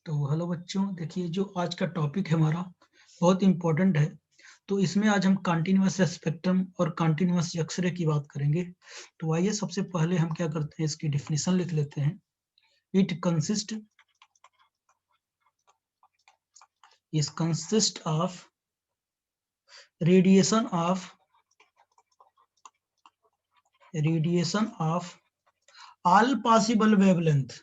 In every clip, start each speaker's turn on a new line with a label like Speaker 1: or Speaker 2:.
Speaker 1: तो हेलो बच्चों, देखिए जो आज का टॉपिक है हमारा बहुत इम्पोर्टेंट है। तो इसमें आज हम कंटीन्यूअस स्पेक्ट्रम और कंटीन्यूअस एक्सरे की बात करेंगे। तो आइए सबसे पहले हम क्या करते हैं, इसकी डिफिनीशन लिख लेते हैं। It consist of radiation of all possible wavelength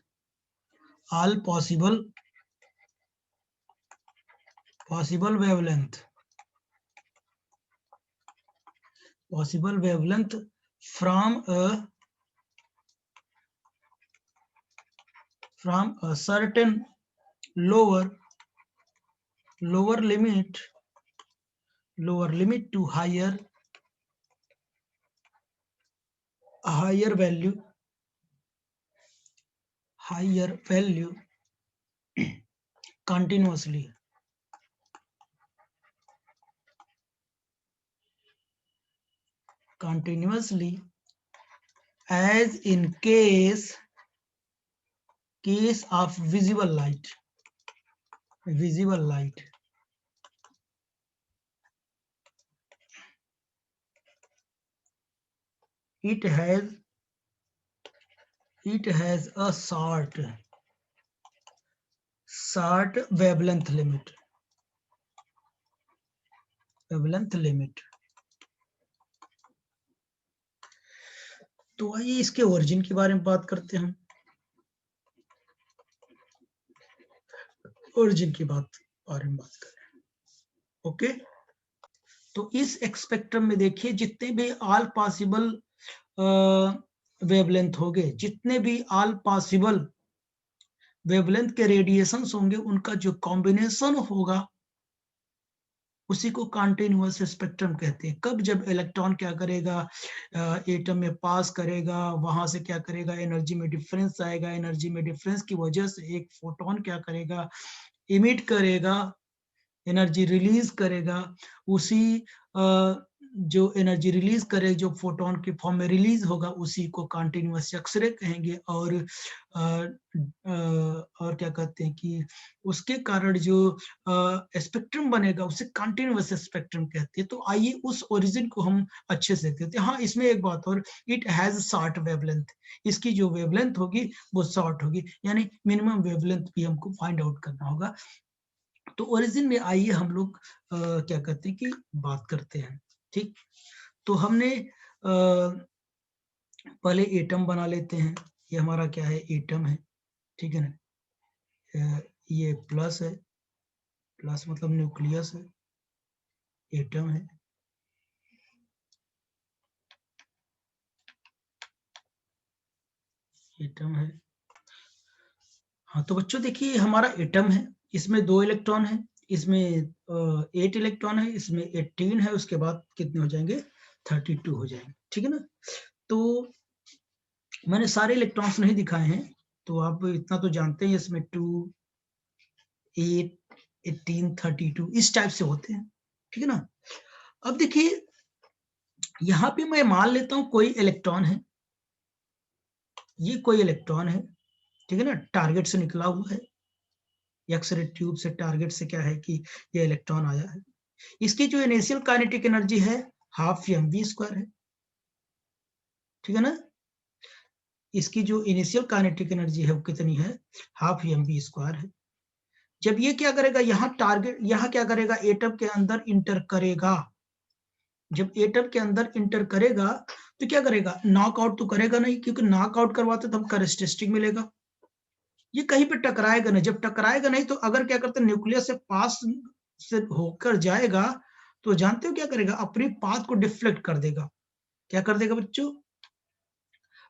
Speaker 1: from a certain lower limit to higher value continuously as in case of visible light. It has a short wavelength limit. तो आइए इसके ओरिजिन के बारे में बात करते हैं। ओरिजिन की बारे में बात करें। ओके, तो इस स्पेक्ट्रम में देखिए जितने भी ऑल पॉसिबल वेवलेंथ होंगे, जितने भी ऑल पॉसिबल वेवलेंथ के रेडिएशंस होंगे, उनका जो कॉम्बिनेशन होगा उसी को कंटीन्यूअस स्पेक्ट्रम कहते हैं। कब? जब इलेक्ट्रॉन क्या करेगा, एटम में पास करेगा, वहां से क्या करेगा, एनर्जी में डिफरेंस आएगा, एनर्जी में डिफरेंस की वजह से एक फोटोन क्या करेगा, इमिट करेगा, एनर्जी रिलीज करेगा। उसी जो एनर्जी रिलीज करे, जो फोटोन के फॉर्म में रिलीज होगा, उसी को कंटीन्यूअस एक्सरे कहेंगे। और क्या कहते हैं कि उसके कारण जो स्पेक्ट्रम बनेगा उसे कंटीन्यूअस स्पेक्ट्रम कहते हैं। तो आइए उस ओरिजिन को हम अच्छे से देखते हैं। हाँ, इसमें एक बात और, इट हैज शॉर्ट वेवलेंथ। इसकी जो वेवलेंथ होगी वो शॉर्ट होगी, यानी मिनिमम वेवलेंथ भी हमको फाइंड आउट करना होगा। तो ओरिजिन में आइए हम लोग क्या कहते हैं कि बात करते हैं। ठीक, तो हमने पहले एटम बना लेते हैं। ये हमारा क्या है, एटम है, ठीक है ना। ये प्लस है, प्लस मतलब न्यूक्लियस है, एटम है। हाँ, तो बच्चों देखिए हमारा एटम है, इसमें 2 इलेक्ट्रॉन है, इसमें 8 इलेक्ट्रॉन है, इसमें 18 है, उसके बाद कितने हो जाएंगे, 32 हो जाएंगे, ठीक है ना। तो मैंने सारे इलेक्ट्रॉन्स नहीं दिखाए हैं, तो आप इतना तो जानते हैं, इसमें 2, 8, 18, 32 इस टाइप से होते हैं, ठीक है ना। अब देखिए यहाँ पे मैं मान लेता हूं कोई इलेक्ट्रॉन है, ये कोई इलेक्ट्रॉन है, ठीक है ना, टारगेट से निकला हुआ है, एक्सरे ट्यूब से टारगेट से क्या है कि ये इलेक्ट्रॉन आया है। इसकी जो इनिशियल काइनेटिक एनर्जी है ½ mv² है, ठीक है ना। इसकी जो इनिशियल काइनेटिक एनर्जी है वो कितनी है, ½ mv² है। जब ये क्या करेगा, यहाँ टारगेट, यहाँ क्या करेगा, एटम के अंदर इंटर करेगा। जब एटम के अंदर इंटर करेगा तो क्या करेगा, नॉकआउट तो करेगा नहीं, क्योंकि नॉकआउट करवाते तो हम कैरेक्टरिस्टिक मिलेगा। ये कहीं पे टकराएगा नहीं। जब टकराएगा नहीं तो अगर क्या करते हैं, न्यूक्लियस से पास से होकर जाएगा तो जानते हो क्या करेगा, अपनी पाथ को डिफ्लेक्ट कर देगा। क्या कर देगा बच्चों,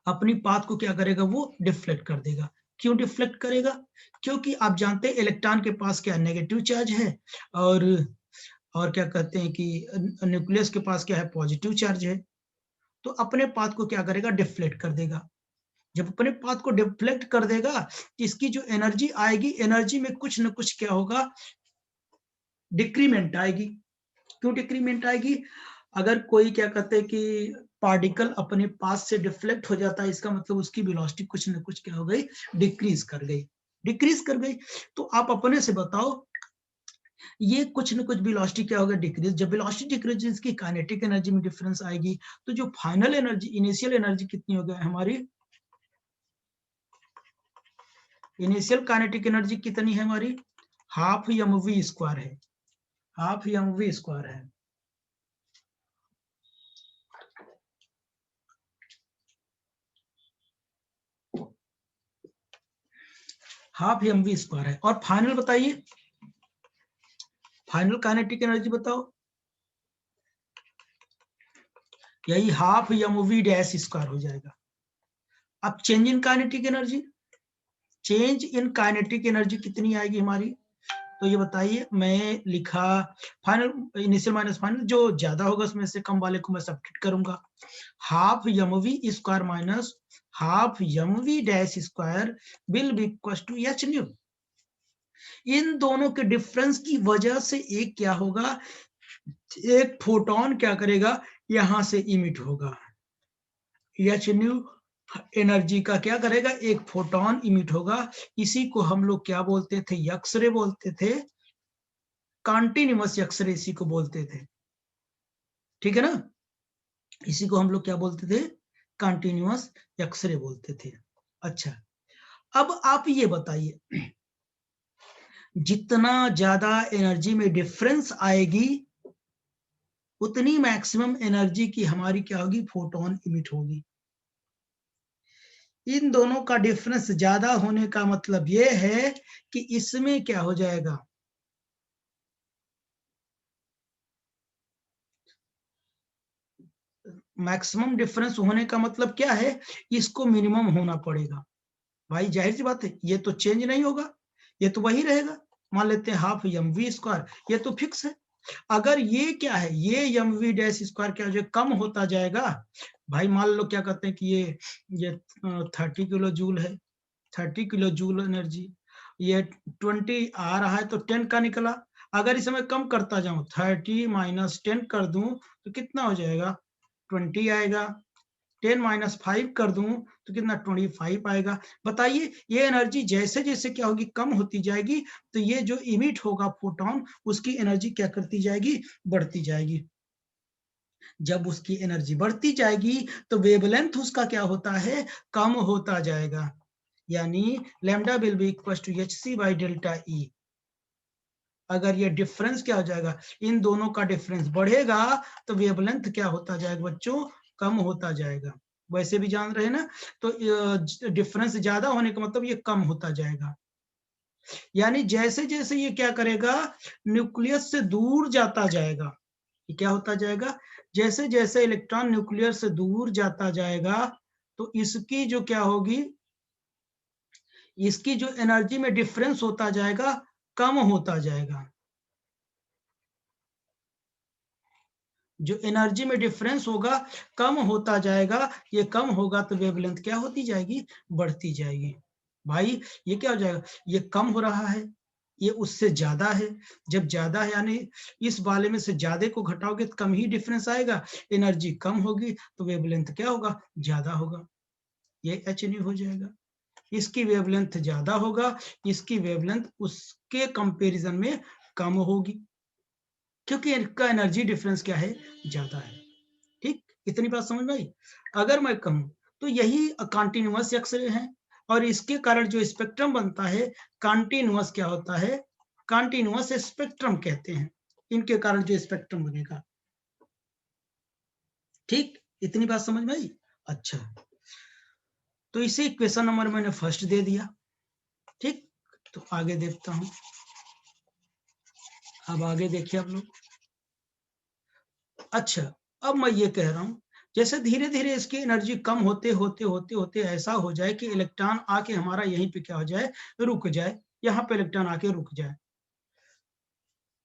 Speaker 1: अपनी पाथ को क्या करेगा, वो डिफ्लेक्ट कर देगा। क्यों डिफ्लेक्ट करेगा, क्योंकि आप जानते हैं इलेक्ट्रॉन के पास क्या नेगेटिव चार्ज है, और क्या कहते हैं कि न्यूक्लियस के पास क्या है, पॉजिटिव चार्ज है। तो अपने पाथ को क्या करेगा, डिफ्लेक्ट कर देगा। जब अपने पाथ को डिफ्लेक्ट कर देगा, इसकी जो एनर्जी आएगी, एनर्जी में कुछ न कुछ क्या होगा, डिक्रीमेंट आएगी। क्यों डिक्रीमेंट आएगी, अगर कोई क्या कहते हैं कि पार्टिकल अपने पास से डिफ्लेक्ट हो जाता है, इसका मतलब उसकी वेलोसिटी कुछ न कुछ क्या हो गई, डिक्रीज कर गई। डिक्रीज कर गई। तो आप अपने से बताओ, ये कुछ न कुछ वेलोसिटी क्या होगा, डिक्रीज। जब वेलोसिटी डिक्रीज इसकी काइनेटिक एनर्जी में डिफरेंस आएगी, तो जो फाइनल एनर्जी, इनिशियल एनर्जी कितनी हो गई हमारी, इनिशियल काइनेटिक एनर्जी कितनी है हमारी, हाफ mv स्क्वायर है, हाफ mv स्क्वायर है। हाफ mv स्क्वायर है। और फाइनल बताइए, फाइनल काइनेटिक एनर्जी बताओ, यही हाफ mv डैश स्क्वायर हो जाएगा। अब change in kinetic energy, change in kinetic energy कितनी आएगी हमारी, तो ये बताइए। मैं लिखा फाइनल, इनिशियल माइनस फाइनल, जो ज्यादा होगा उसमें से कम वाले को मैं सब्ट्रैक्ट करूंगा। Half mv square minus half mv dash square will be equal to H nu. इन दोनों के डिफरेंस की वजह से एक क्या होगा, एक फोटोन क्या करेगा, यहां से इमिट होगा। एच न्यू एनर्जी का क्या करेगा, एक फोटोन इमिट होगा। इसी को हम लोग क्या बोलते थे, एक्सरे बोलते थे, कॉन्टिन्यूअस एक्सरे इसी को बोलते थे, ठीक है ना। इसी को हम लोग क्या बोलते थे, कॉन्टिन्यूअस एक्सरे बोलते थे। अच्छा, अब आप ये बताइए, जितना ज्यादा एनर्जी में डिफरेंस आएगी, उतनी मैक्सिमम एनर्जी की हमारी क्या होगी, फोटोन इमिट होगी। इन दोनों का डिफरेंस ज्यादा होने का मतलब ये है कि इसमें क्या हो जाएगा, मैक्सिमम डिफरेंस होने का मतलब क्या है, इसको मिनिमम होना पड़ेगा। भाई जाहिर सी बात है, ये तो चेंज नहीं होगा, ये तो वही रहेगा। मान लेते हैं हाफ mv स्क्वायर, ये तो फिक्स है। अगर ये क्या है, ये mv डैश स्क्वायर क्या हो जाएगा, कम होता जाएगा। भाई मान लो क्या कहते हैं कि ये 30 किलो जूल है, 30 किलो जूल एनर्जी, ये 20 आ रहा है तो 10 का निकला। अगर इसे मैं कम करता जाऊं, 30 माइनस 10 कर दूं तो कितना हो जाएगा, 20 आएगा। 10 माइनस 5 कर दूं तो कितना, 25 आएगा। बताइए, ये एनर्जी जैसे जैसे क्या होगी, कम होती जाएगी, तो ये जो इमिट होगा फोटोन, उसकी एनर्जी क्या करती जाएगी, बढ़ती जाएगी। जब उसकी एनर्जी बढ़ती जाएगी तो वेवलेंथ उसका क्या होता है, कम होता जाएगा। यानी lambda will be equal to hc by delta E. अगर ये डिफरेंस क्या हो जाएगा, इन दोनों का डिफरेंस बढ़ेगा, तो वेवलेंथ क्या होता जाएगा बच्चों, कम होता जाएगा। वैसे भी जान रहे ना, तो डिफरेंस ज्यादा होने का मतलब ये कम होता जाएगा। यानी जैसे जैसे ये क्या करेगा, न्यूक्लियस से दूर जाता जाएगा, ये क्या होता जाएगा, जैसे जैसे इलेक्ट्रॉन न्यूक्लियस से दूर जाता जाएगा, तो इसकी जो क्या होगी, इसकी जो एनर्जी में डिफरेंस होता जाएगा, कम होता जाएगा। जो एनर्जी में डिफरेंस होगा, कम होता जाएगा। ये कम होगा तो वेवलेंथ क्या होती जाएगी, बढ़ती जाएगी। भाई ये क्या हो जाएगा, ये कम हो रहा है, ये उससे ज्यादा है। जब ज्यादा है यानी इस वाले में से ज्यादा को घटाओगे तो कम ही डिफरेंस आएगा, एनर्जी कम होगी तो वेवलेंथ क्या होगा, ज्यादा होगा। ये एच न्यू हो जाएगा। इसकी वेवलेंथ ज्यादा होगा, इसकी वेवलेंथ उसके कंपैरिजन में कम होगी, क्योंकि इनका एनर्जी डिफरेंस क्या है, ज्यादा है। ठीक, इतनी बात समझ में आई। अगर मैं कहूं तो यही कॉन्टिन्यूअस एक्सरे है, और इसके कारण जो स्पेक्ट्रम बनता है, कॉन्टिन्यूअस क्या होता है, कॉन्टिन्यूअस स्पेक्ट्रम कहते हैं, इनके कारण जो स्पेक्ट्रम बनेगा। ठीक, इतनी बात समझ में आई। अच्छा, तो इसे क्वेश्चन नंबर मैंने फर्स्ट दे दिया। ठीक, तो आगे देखता हूं। अब आगे देखिए आप लोग। अच्छा, अब मैं ये कह रहा हूं, जैसे धीरे धीरे इसकी एनर्जी कम होते होते होते होते ऐसा हो जाए कि इलेक्ट्रॉन आके हमारा यहीं पे क्या हो जाए, रुक जाए, यहाँ पे इलेक्ट्रॉन आके रुक जाए।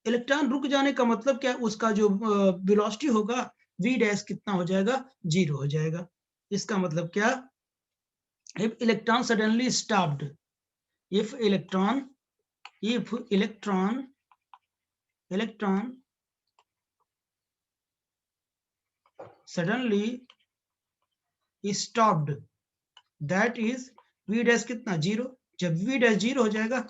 Speaker 1: इलेक्ट्रॉन रुक जाने का मतलब क्या, उसका जो वेलोसिटी होगा, v डैश कितना हो जाएगा, 0 हो जाएगा। इसका मतलब क्या, if electron suddenly stopped, if electron suddenly stopped, that is v dash कितना, 0। जब v डैश 0 हो जाएगा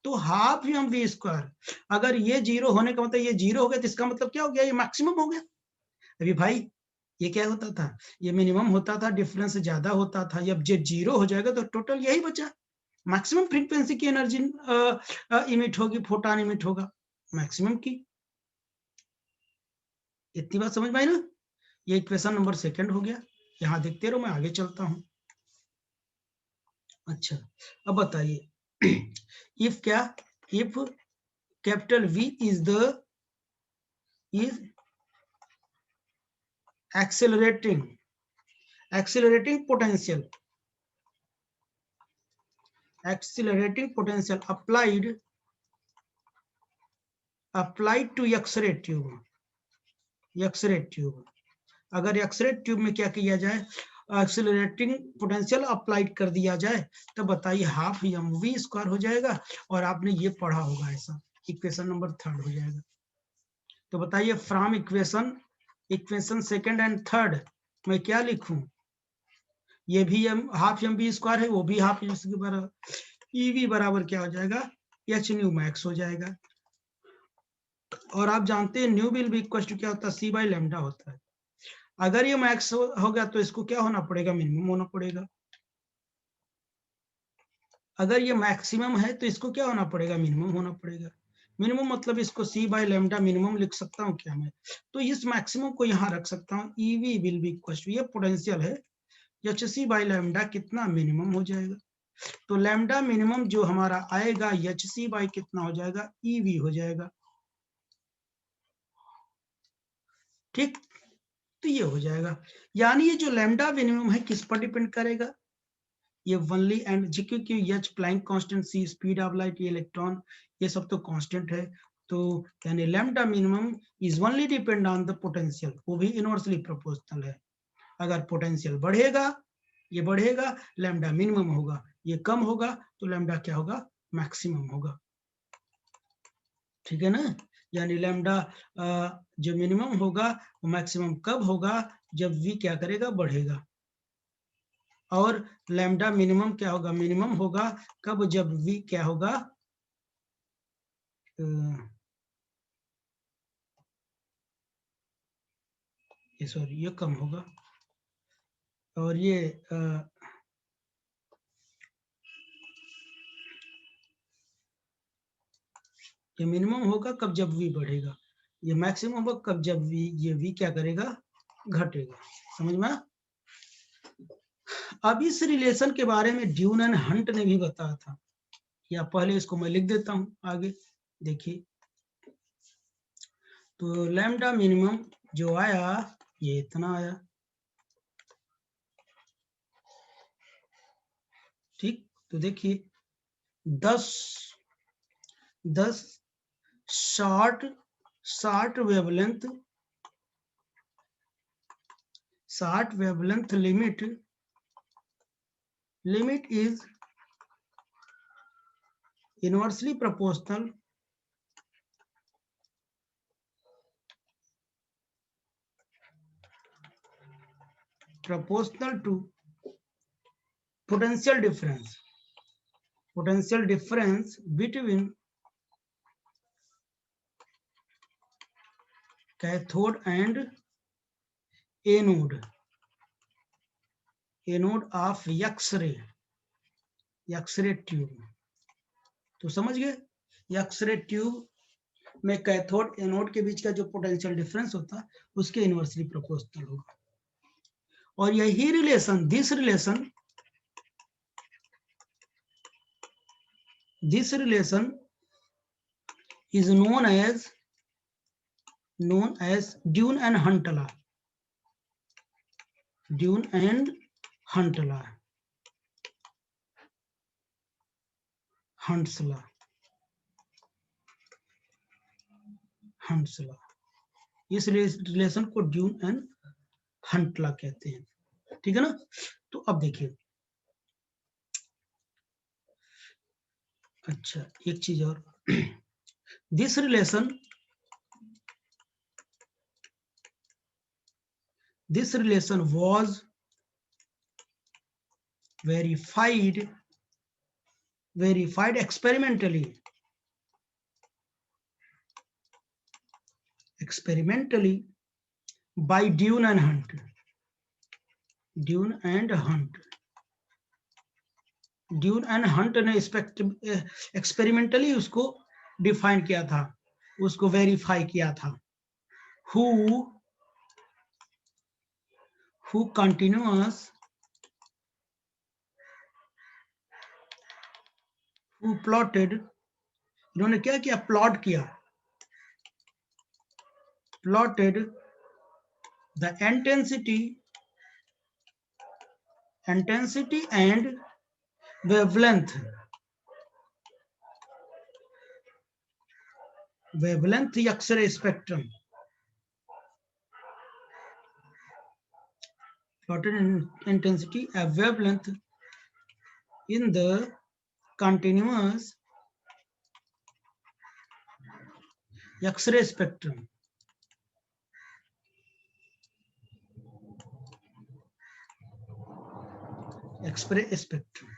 Speaker 1: तो हाफ एम वी स्क्वायर, अगर ये 0 होने का मतलब ये 0 हो गया, तो इसका मतलब क्या हो गया, ये मैक्सिमम हो गया। अभी भाई ये क्या होता था, ये मिनिमम होता था, डिफरेंस ज्यादा होता था, जब जब 0 हो जाएगा तो टोटल यही बचा, मैक्सिमम फ्रीक्वेंसी की एनर्जी इमिट होगी, फोटोन इमिट होगा मैक्सिमम की। इतनी बात समझ में आई ना। ये इक्वेशन नंबर 2 हो गया। यहाँ देखते रहो, मैं आगे चलता हूँ। अच्छा, अब बताइए इफ क्या, if capital V is accelerating potential applied to X-ray tube। अगर एक्सरे ट्यूब में क्या किया जाए, एक्सेलरेटिंग पोटेंशियल अप्लाइड कर दिया जाए, तो बताइए हाफ एम वी स्क्वायर हो जाएगा। और आपने ये पढ़ा होगा ऐसा, इक्वेशन नंबर 3 हो जाएगा। तो बताइए फ्रॉम इक्वेशन 2 एंड 3 मैं क्या लिखूं, ये भी हाफ एम वी स्क्वायर है, वो भी हाफ एम वी बराबर, ईवी बराबर क्या हो जाएगा, एच न्यू मैक्स हो जाएगा। और आप जानते हैं nu will be equal to क्या होता है, सी बाई लैम्डा होता है। अगर ये मैक्स हो गया तो इसको क्या होना पड़ेगा, मिनिमम होना पड़ेगा। अगर ये मैक्सिमम है तो इसको क्या होना पड़ेगा, मिनिमम होना पड़ेगा। मिनिमम मतलब इसको सी बाई लैम्डा मिनिमम लिख सकता हूँ क्या मैं, तो इस मैक्सिमम को यहाँ रख सकता हूँ, eV will be equal to, ये पोटेंशियल है, एच सी बाई लैम्डा कितना, मिनिमम हो जाएगा। तो लैम्डा मिनिमम जो हमारा आएगा, एच सी बाई कितना हो जाएगा, ईवी हो जाएगा। ठीक, तो ये हो जाएगा। यानी ये जो लैम्डा मिनिमम है किस पर डिपेंड करेगा, ये वनली एंड जी, क्योंकि h Planck constant, c speed of light, ये इलेक्ट्रॉन, ये सब तो कांस्टेंट है। तो यानी lambda minimum is only depend on the potential, वो भी इनवर्सली प्रोपोर्शनल है। अगर पोटेंशियल बढ़ेगा, ये बढ़ेगा, लैम्डा मिनिमम होगा, ये कम होगा तो लैम्डा क्या होगा, मैक्सिमम होगा। ठीक है ना। यानी लैम्डा जो मिनिमम होगा वो मैक्सिमम कब होगा, जब v क्या करेगा, बढ़ेगा। और लैम्डा मिनिमम क्या होगा, मिनिमम होगा कब, जब v क्या होगा, ये सॉरी ये कम होगा। और ये मिनिमम होगा कब, जब v बढ़ेगा। ये मैक्सिमम होगा कब, जब ये v क्या करेगा, घटेगा। समझ में। अब इस रिलेशन के बारे में ड्यून एंड हंट ने भी बताया था, या पहले इसको मैं लिख देता हूं आगे, देखिए। तो लैम्डा मिनिमम जो आया, ये इतना आया। ठीक, तो देखिए 10 short wavelength limit is inversely proportional to potential difference between cathode and anode of X-ray tube. तो समझ गए, एक्सरे ट्यूब में कैथोड एनोड के बीच का जो पोटेंशियल डिफरेंस होता है उसके इनवर्सली प्रोपोर्शनल होगा। और यही relation, this relation is known as Dune and Hunt law। Hunt's law। इस रिलेशन को ड्यून एंड हंट लॉ कहते हैं। ठीक है ना। तो अब देखिए, अच्छा एक चीज और, this relation was verified verified experimentally by Dune and Hunt. Dune and Hunt ने एक्सपेरिमेंटली उसको डिफाइन किया था, उसको वेरीफाई किया था. हु कंटिन्यूअस हु प्लॉटेड, इन्होंने क्या किया, प्लॉट किया, plotted the intensity and wavelength X-ray spectrum, plotted intensity and wavelength in the continuous X-ray spectrum. X-ray spectrum.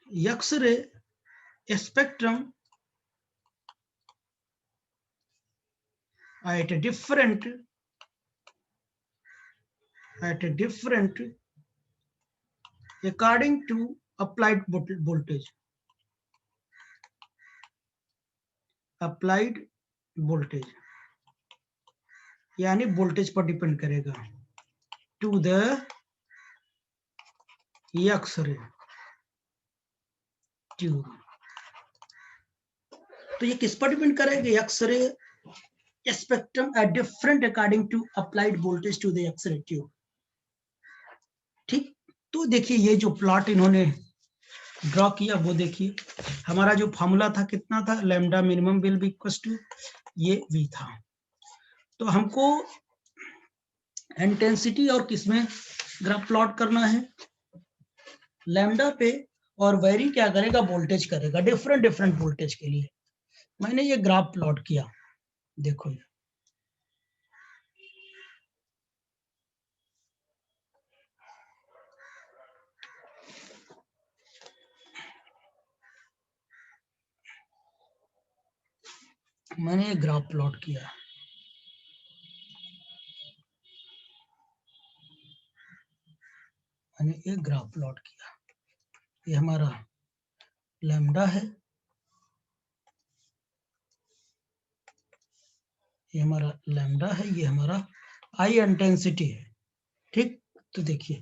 Speaker 1: X-ray spectrum at a different according to applied voltage. Applied voltage यानी voltage पर depend करेगा. To the X-ray tube. तो ये किस पर depend करेगा, X-ray spectrum at different according to applied voltage to the X-ray tube. ठीक, तो देखिए ये जो प्लॉट इन्होंने ड्रॉ किया वो देखिए, हमारा जो फॉर्मूला था कितना था, lambda minimum will be equal to ये v था. तो हमको इंटेंसिटी और किसमें ग्राफ प्लॉट करना है, लैम्डा पे, और वेरी क्या करेगा, वोल्टेज करेगा, डिफरेंट वोल्टेज के लिए. मैंने ये ग्राफ प्लॉट किया, देखो मैंने ये ग्राफ प्लॉट किया. मैंने ये ग्राफ प्लॉट किया. ये हमारा लैम्डा है, ये हमारा लैम्डा है, ये हमारा आई इंटेंसिटी है. ठीक, तो देखिए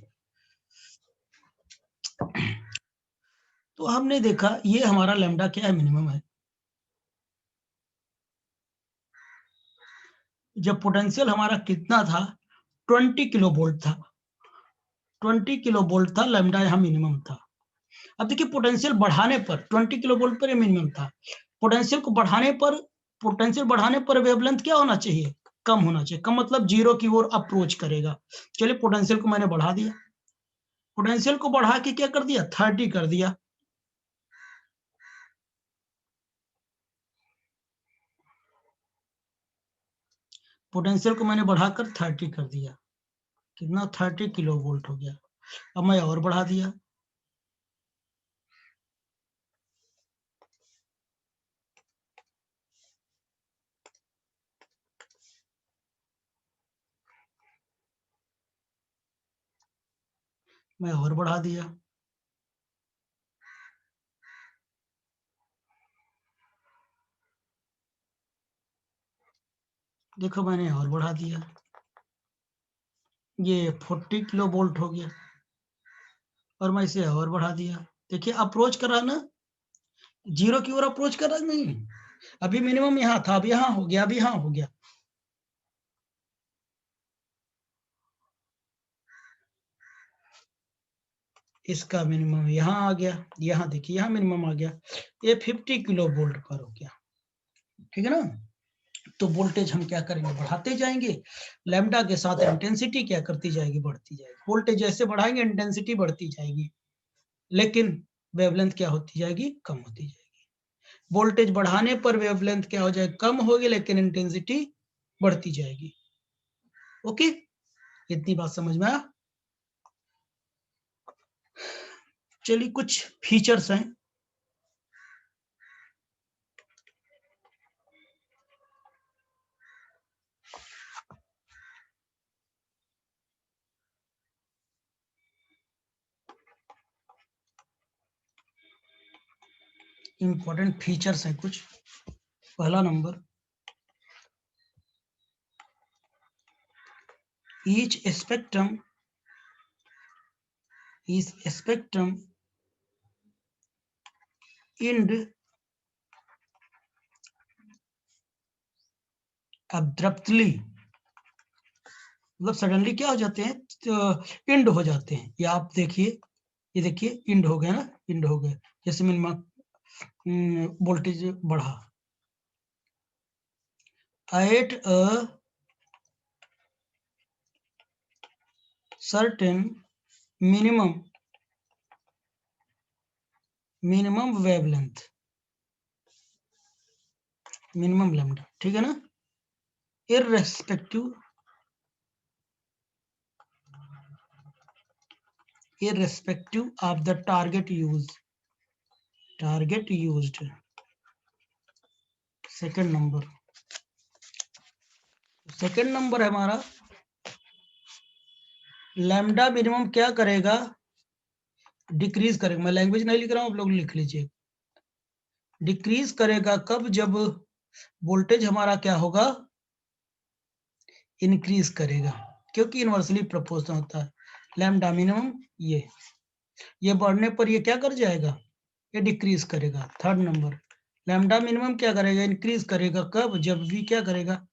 Speaker 1: तो हमने देखा ये हमारा लैम्डा क्या है, मिनिमम है. जब पोटेंशियल हमारा कितना था, 20 किलो वोल्ट था, 20 किलो वोल्ट था, लैम्डा यहाँ मिनिमम था. अब देखिए पोटेंशियल बढ़ाने पर 20 किलो वोल्ट पर ये मिनिमम था, पोटेंशियल को बढ़ाने पर वेवलेंथ क्या होना चाहिए, कम होना चाहिए. कम मतलब जीरो की ओर अप्रोच करेगा. चलिए पोटेंशियल को मैंने बढ़ा दिया, पोटेंशियल को बढ़ा के क्या कर दिया, 30 कर दिया. पोटेंशियल को मैंने बढ़ाकर 30 कर दिया, कितना 30 किलो वोल्ट हो गया. अब मैं और बढ़ा दिया, मैं और बढ़ा दिया, देखो मैंने और बढ़ा दिया, ये 40 किलो वोल्ट हो गया, और मैं इसे और बढ़ा दिया. देखिए अप्रोच करा ना, जीरो की ओर अप्रोच करा नहीं. अभी मिनिमम यहाँ था, अब यहाँ हो गया, अब यहाँ हो गया. इसका मिनिमम यहाँ आ गया, यहाँ देखिए यहाँ मिनिमम आ गया, ये 50 किलो वोल्ट पर हो गया. ठीक है ना. तो वोल्टेज हम क्या करेंगे, बढ़ाते जाएंगे, लैम्डा के साथ इंटेंसिटी क्या करती जाएगी, बढ़ती जाएगी. वोल्टेज जैसे बढ़ाएंगे इंटेंसिटी बढ़ती जाएगी, लेकिन वेवलेंथ क्या होती जाएगी, कम होती जाएगी. वोल्टेज बढ़ाने पर वेवलेंथ क्या हो जाएगी, कम होगी, लेकिन इंटेंसिटी बढ़ती जाएगी. ओके, इतनी बात समझ में आया. चलिए कुछ फीचर्स हैं। इंपॉर्टेंट फीचर्स हैं कुछ। पहला number, each spectrum end abruptly, मतलब सडनली क्या हो जाते हैं, इंड हो जाते हैं। या आप देखिए, ये देखिए इंड हो गया ना, इंड हो गए। जैसे मिनिमम वोल्टेज बढ़ा at a certain minimum wavelength, minimum lambda, ठीक है ना, irrespective of the target used. Second number है हमारा, लैम्डा मिनिमम क्या करेगा, डिक्रीज करेगा। मैं लैंग्वेज नहीं लिख रहा हूं, आप लोग लिख लीजिए। डिक्रीज करेगा कब, जब वोल्टेज हमारा क्या होगा, इंक्रीज करेगा, क्योंकि इनवर्सली प्रोपोर्शनल होता है। लैम्डा मिनिमम ये बढ़ने पर ये क्या कर जाएगा, ये डिक्रीज करेगा। थर्ड नंबर, लैम्डा मिनिमम क्या करेगा, इंक्रीज करेगा कब, जब भी क्या करेगा,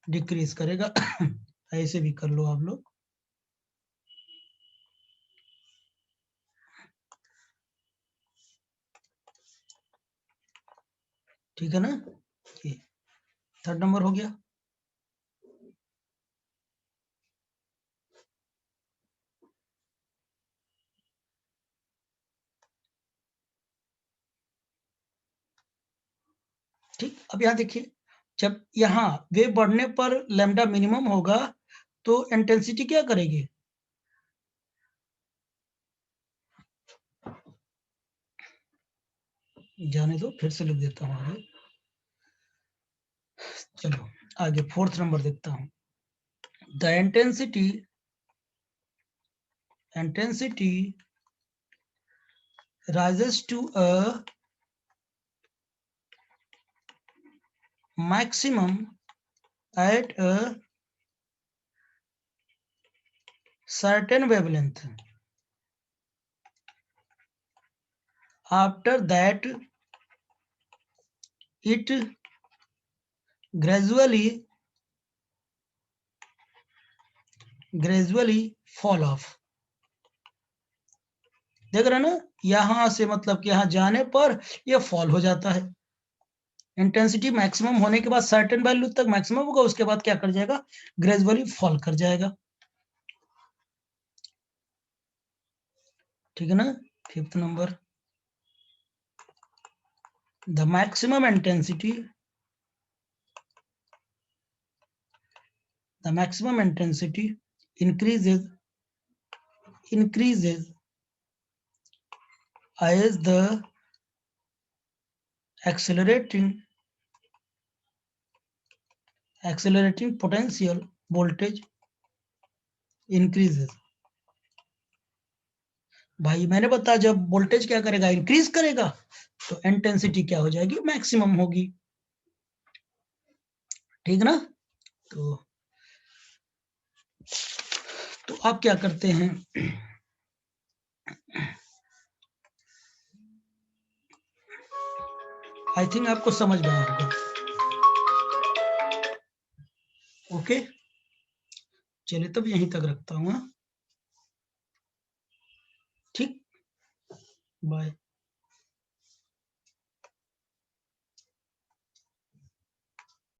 Speaker 1: डिक्रीज करेगा। ऐसे भी कर लो आप लोग। ठीक है ना, ये थर्ड नंबर हो गया। ठीक, अब यहाँ देखिए, जब यहाँ वेव बढ़ने पर लैम्डा मिनिमम होगा तो इंटेंसिटी क्या करेगी, जाने दो, फिर से लिख देता हूँ आगे। चलो आगे फोर्थ नंबर देखता हूँ। The intensity rises to a maximum at a certain wavelength. After that, it gradually fall off. देख रहे ना, यहां से मतलब कि यहां जाने पर ये फॉल हो जाता है। इंटेंसिटी मैक्सिमम होने के बाद सर्टेन वैल्यू तक मैक्सिमम होगा, उसके बाद क्या कर जाएगा, ग्रेजुअली फॉल कर जाएगा। ठीक है ना। Fifth number, the maximum intensity increases as the accelerating potential voltage increases. भाई मैंने बताया, जब वोल्टेज क्या करेगा, इंक्रीज करेगा, तो इंटेंसिटी क्या हो जाएगी, मैक्सिमम होगी। ठीक ना। तो आप क्या करते हैं, आई थिंक आपको समझ में आ रहा होगा। ओके, चलिए तब यहीं तक रखता हूँ। ठीक, बाय।